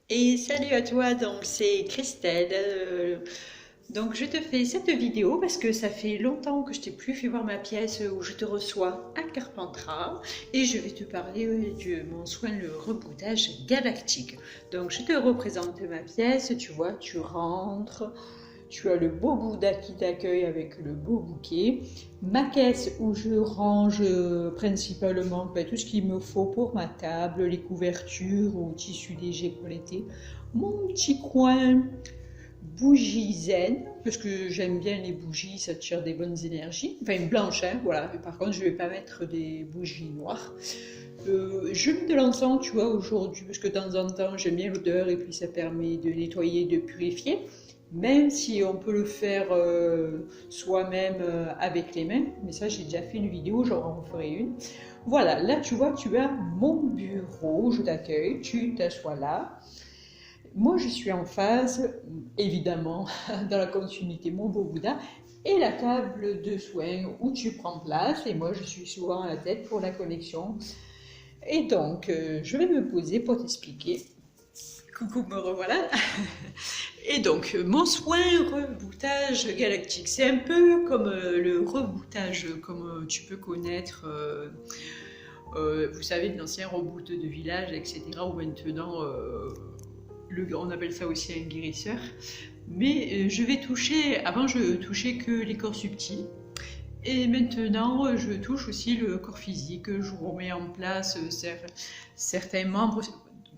Et salut à toi, donc c'est Christelle. Donc je te fais cette vidéo parce que ça fait longtemps que je t'ai plus fait voir ma pièce où je te reçois à Carpentras et je vais te parler de mon soin le reboutage galactique. Donc je te représente ma pièce, tu vois, tu rentres, tu as le beau Bouddha qui t'accueille avec le beau bouquet. Ma caisse où je range principalement tout ce qu'il me faut pour ma table, les couvertures ou tissus légers pour l'été. Mon petit coin bougie zen, parce que j'aime bien les bougies, ça tire des bonnes énergies. Enfin, blanche, hein, voilà. Mais par contre, je ne vais pas mettre des bougies noires. Je mets de l'encens, tu vois, aujourd'hui, parce que de temps en temps, j'aime bien l'odeur et puis ça permet de nettoyer, de purifier. Même si on peut le faire soi-même avec les mains, mais ça j'ai déjà fait une vidéo, j'en referai une. Voilà, là tu vois, tu as mon bureau, je t'accueille, tu t'assois là. Moi je suis en face, évidemment, dans la continuité, mon beau Bouddha, et la table de soins où tu prends place, et moi je suis souvent à la tête pour la connexion. Et donc, je vais me poser pour t'expliquer. Coucou, me revoilà. Et donc, mon soin reboutage galactique, c'est un peu comme le reboutage, comme tu peux connaître, vous savez, l'ancien reboot de village, etc., où maintenant, on appelle ça aussi un guérisseur. Mais je vais toucher, avant je touchais que les corps subtils, et maintenant je touche aussi le corps physique, je remets en place certains membres,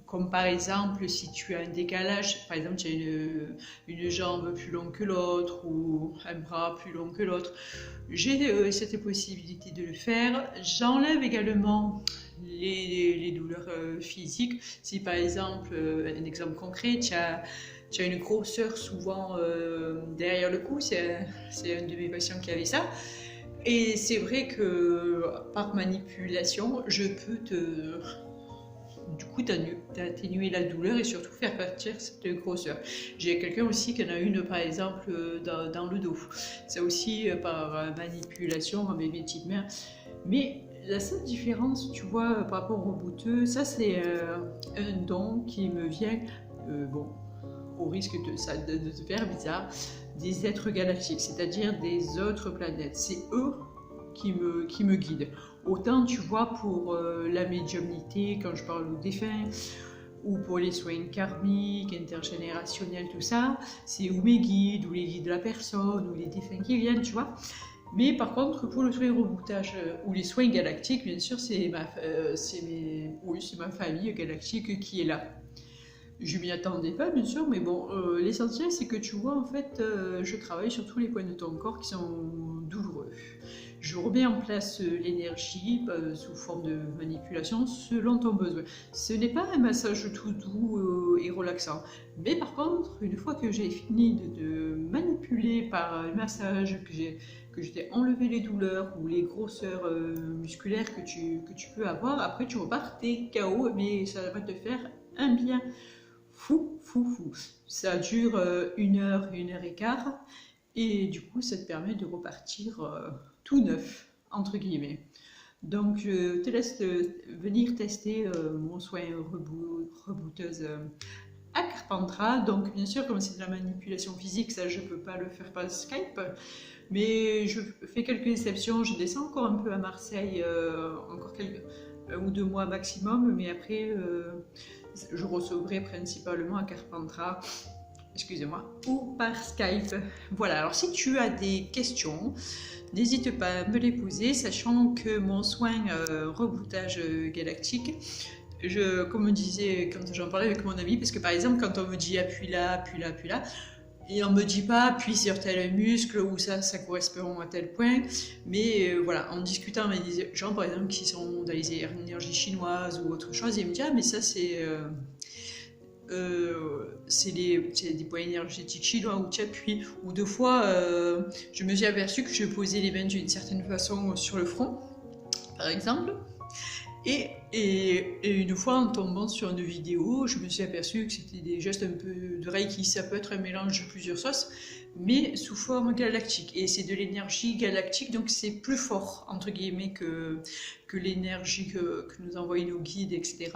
comme par exemple si tu as un décalage, par exemple tu as une jambe plus longue que l'autre ou un bras plus long que l'autre, j'ai cette possibilité de le faire. J'enlève également les douleurs physiques. Si par exemple, un exemple concret, tu as une grosseur souvent derrière le cou, c'est un de mes patients qui avait ça. Et c'est vrai que par manipulation, je peux du coup t'atténuer la douleur et surtout faire partir cette grosseur. J'ai quelqu'un aussi qui en a une par exemple dans le dos. Ça aussi par manipulation avec mes petites mains. Mais la seule différence, tu vois, par rapport au bouteux, ça c'est un don qui me vient, bon, au risque de te faire bizarre, des êtres galactiques, c'est-à-dire des autres planètes. C'est eux qui me guident. Autant, tu vois, pour la médiumnité, quand je parle aux défunts, ou pour les soins karmiques, intergénérationnels, tout ça, c'est ou mes guides, ou les guides de la personne, ou les défunts qui viennent, tu vois. Mais par contre, pour le soin reboutage ou les soins galactiques, bien sûr, oui, c'est ma famille galactique qui est là. Je m'y attendais pas, bien sûr, mais bon, l'essentiel, c'est que tu vois, en fait, je travaille sur tous les points de ton corps qui sont douloureux. Je remets en place l'énergie sous forme de manipulation selon ton besoin. Ce n'est pas un massage tout doux et relaxant. Mais par contre, une fois que j'ai fini de manipuler par le massage, que je t'ai enlevé les douleurs ou les grosseurs musculaires que tu peux avoir, après tu repars, t'es KO, mais ça va te faire un bien fou, fou, fou. Ça dure 1 heure et quart, et du coup, ça te permet de repartir tout neuf, entre guillemets. Donc, je te laisse venir tester mon soin rebooteuse à Carpentras. Donc, bien sûr, comme c'est de la manipulation physique, ça, je ne peux pas le faire par Skype. Mais je fais quelques exceptions. Je descends encore un peu à Marseille, encore 1 ou 2 mois maximum. Mais après, je recevrai principalement à Carpentras, excusez-moi, ou par Skype. Voilà, alors si tu as des questions, n'hésite pas à me les poser, sachant que mon soin reboutage galactique, comme on disait quand j'en parlais avec mon ami, parce que par exemple, quand on me dit appuie là, appuie là, appuie là, et on me dit pas appuie sur tel muscle ou ça correspond à tel point, mais voilà, en discutant avec des gens par exemple qui sont dans les énergies chinoises ou autre chose, ils me disent ah mais ça c'est des points énergétiques chinois où tu appuies, ou deux fois je me suis aperçu que je posais les mains d'une certaine façon sur le front, par exemple, et une fois en tombant sur une vidéo, je me suis aperçu que c'était des gestes un peu de Reiki, ça peut être un mélange de plusieurs sauces, mais sous forme galactique. Et c'est de l'énergie galactique, donc c'est plus fort, entre guillemets, que l'énergie que nous envoient nos guides, etc.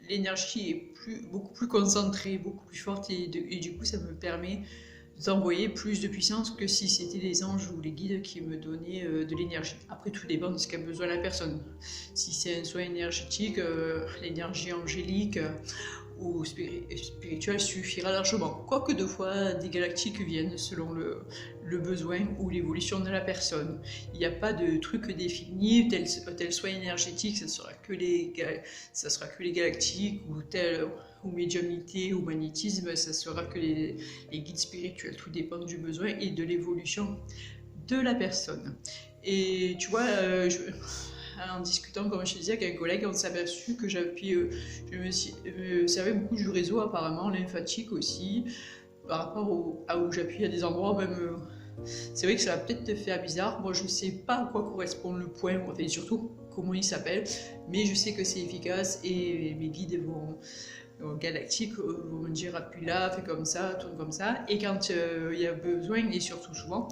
l'énergie est beaucoup plus concentrée, beaucoup plus forte, et du coup ça me permet d'envoyer plus de puissance que si c'était les anges ou les guides qui me donnaient de l'énergie. Après, tout dépend de ce qu'a besoin la personne. Si c'est un soin énergétique, l'énergie angélique ou spirituelle suffira largement. Quoique deux fois, des galactiques viennent selon le besoin ou l'évolution de la personne. Il n'y a pas de truc défini, tel soin énergétique, ça sera que les galactiques, ou médiumnité ou magnétisme, ça sera que les guides spirituels. Tout dépend du besoin et de l'évolution de la personne. Et tu vois, en discutant, comme je te disais, avec un collègue, on s'est aperçu que je me servais beaucoup du réseau, apparemment, lymphatique aussi, par rapport à où j'appuie à des endroits, même. C'est vrai que ça va peut-être te faire bizarre. Moi, je sais pas à quoi correspond le point, enfin, surtout comment il s'appelle, mais je sais que c'est efficace et mes guides galactiques vont me dire appuie là, fais comme ça, tourne comme ça. Et quand il y a besoin, et surtout souvent,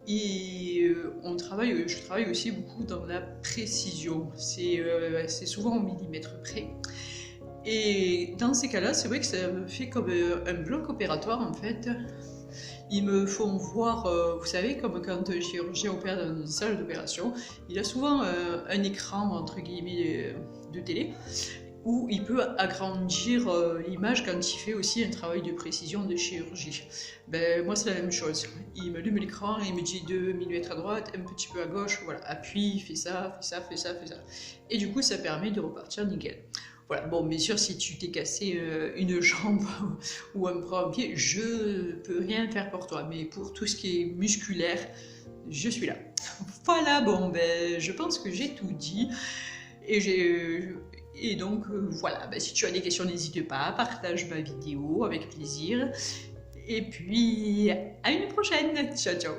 je travaille aussi beaucoup dans la précision. C'est souvent au millimètre près. Et dans ces cas-là, c'est vrai que ça me fait comme un bloc opératoire en fait. Ils me font voir, vous savez, comme quand un chirurgien opère dans une salle d'opération, il a souvent un écran entre guillemets de télé où il peut agrandir l'image quand il fait aussi un travail de précision de chirurgie. Ben, moi, c'est la même chose. Il m'allume l'écran et il me dit 2 mm à droite, un petit peu à gauche, voilà, appuie, fais ça, fais ça, fais ça, fais ça. Et du coup, ça permet de repartir nickel. Voilà, bon, bien sûr, si tu t'es cassé une jambe ou un bras, un pied, je peux rien faire pour toi. Mais pour tout ce qui est musculaire, je suis là. Voilà, bon, ben, je pense que j'ai tout dit. Et donc, voilà, ben, si tu as des questions, n'hésite pas, partage ma vidéo avec plaisir. Et puis, à une prochaine. Ciao, ciao.